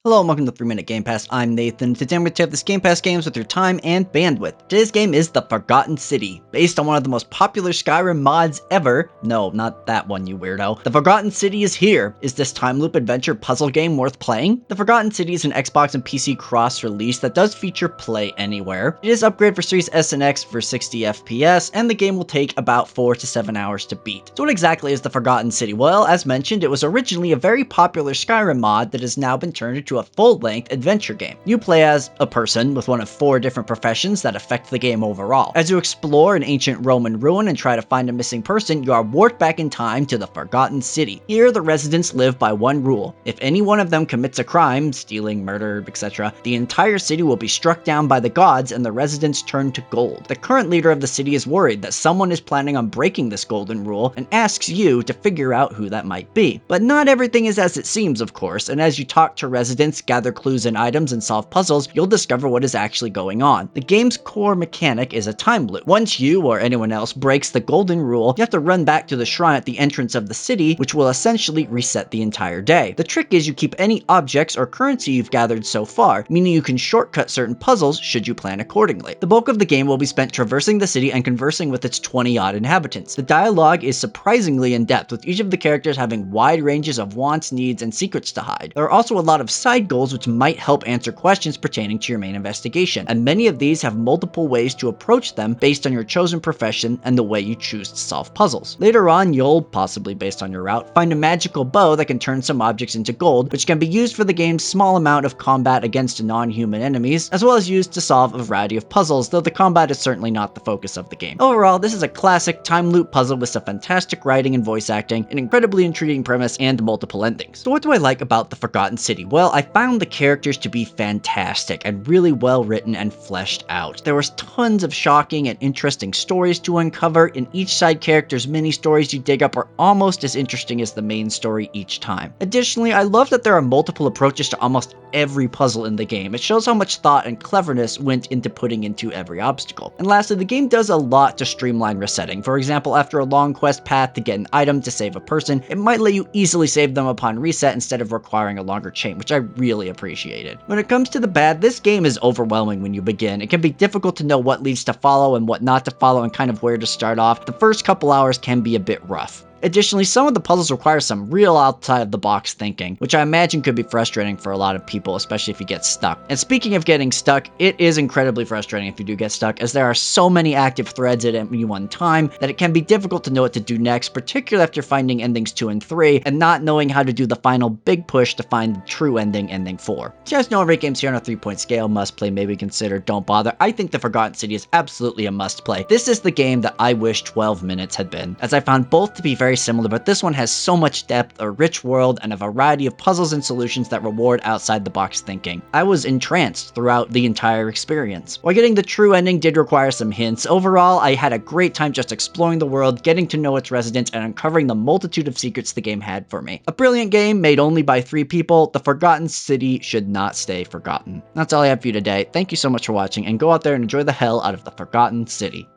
Hello and welcome to 3 Minute Game Pass. I'm Nathan. Today I'm going to tip this Game Pass games with your time and bandwidth. Today's game is The Forgotten City, based on one of the most popular Skyrim mods ever. No, not that one, you weirdo. The Forgotten City is here. Is this time loop adventure puzzle game worth playing? The Forgotten City is an Xbox and PC cross-release that does feature Play Anywhere. It is upgraded for Series S and X for 60 FPS, and the game will take about 4 to 7 hours to beat. So what exactly is The Forgotten City? Well, as mentioned, it was originally a very popular Skyrim mod that has now been turned into a full-length adventure game. You play as a person with one of 4 different professions that affect the game overall. As you explore an ancient Roman ruin and try to find a missing person, you are warped back in time to the Forgotten City. Here, the residents live by one rule. If any one of them commits a crime, stealing, murder, etc., the entire city will be struck down by the gods and the residents turn to gold. The current leader of the city is worried that someone is planning on breaking this golden rule and asks you to figure out who that might be. But not everything is as it seems, of course, and as you talk to residents, gather clues and items, and solve puzzles, you'll discover what is actually going on. The game's core mechanic is a time loop. Once you or anyone else breaks the golden rule, you have to run back to the shrine at the entrance of the city, which will essentially reset the entire day. The trick is you keep any objects or currency you've gathered so far, meaning you can shortcut certain puzzles should you plan accordingly. The bulk of the game will be spent traversing the city and conversing with its 20-odd inhabitants. The dialogue is surprisingly in-depth, with each of the characters having wide ranges of wants, needs, and secrets to hide. There are also a lot of side goals which might help answer questions pertaining to your main investigation, and many of these have multiple ways to approach them based on your chosen profession and the way you choose to solve puzzles. Later on, you'll, possibly based on your route, find a magical bow that can turn some objects into gold, which can be used for the game's small amount of combat against non-human enemies, as well as used to solve a variety of puzzles, though the combat is certainly not the focus of the game. Overall, this is a classic time loop puzzle with some fantastic writing and voice acting, an incredibly intriguing premise, and multiple endings. So what do I like about The Forgotten City? Well, I found the characters to be fantastic and really well written and fleshed out. There was tons of shocking and interesting stories to uncover, and each side character's mini stories you dig up are almost as interesting as the main story each time. Additionally, I love that there are multiple approaches to almost every puzzle in the game. It shows how much thought and cleverness went into putting into every obstacle. And lastly, the game does a lot to streamline resetting. For example, after a long quest path to get an item to save a person, it might let you easily save them upon reset instead of requiring a longer chain, which I really appreciated. When it comes to the bad, this game is overwhelming when you begin. It can be difficult to know what leads to follow and what not to follow and kind of where to start off. The first couple hours can be a bit rough. Additionally, some of the puzzles require some real outside-of-the-box thinking, which I imagine could be frustrating for a lot of people, especially if you get stuck. And speaking of getting stuck, it is incredibly frustrating if you do get stuck, as there are so many active threads at any one time that it can be difficult to know what to do next, particularly after finding endings 2 and 3, and not knowing how to do the final big push to find the true ending, ending 4. So you guys know I rate games here on a 3-point scale: must play, maybe consider, don't bother. I think The Forgotten City is absolutely a must play. This is the game that I wish 12 minutes had been, as I found both to be very similar, but this one has so much depth, a rich world, and a variety of puzzles and solutions that reward outside-the-box thinking. I was entranced throughout the entire experience. While getting the true ending did require some hints, overall I had a great time just exploring the world, getting to know its residents, and uncovering the multitude of secrets the game had for me. A brilliant game made only by 3 people. The Forgotten City should not stay forgotten. That's all I have for you today. Thank you so much for watching, and go out there and enjoy the hell out of The Forgotten City.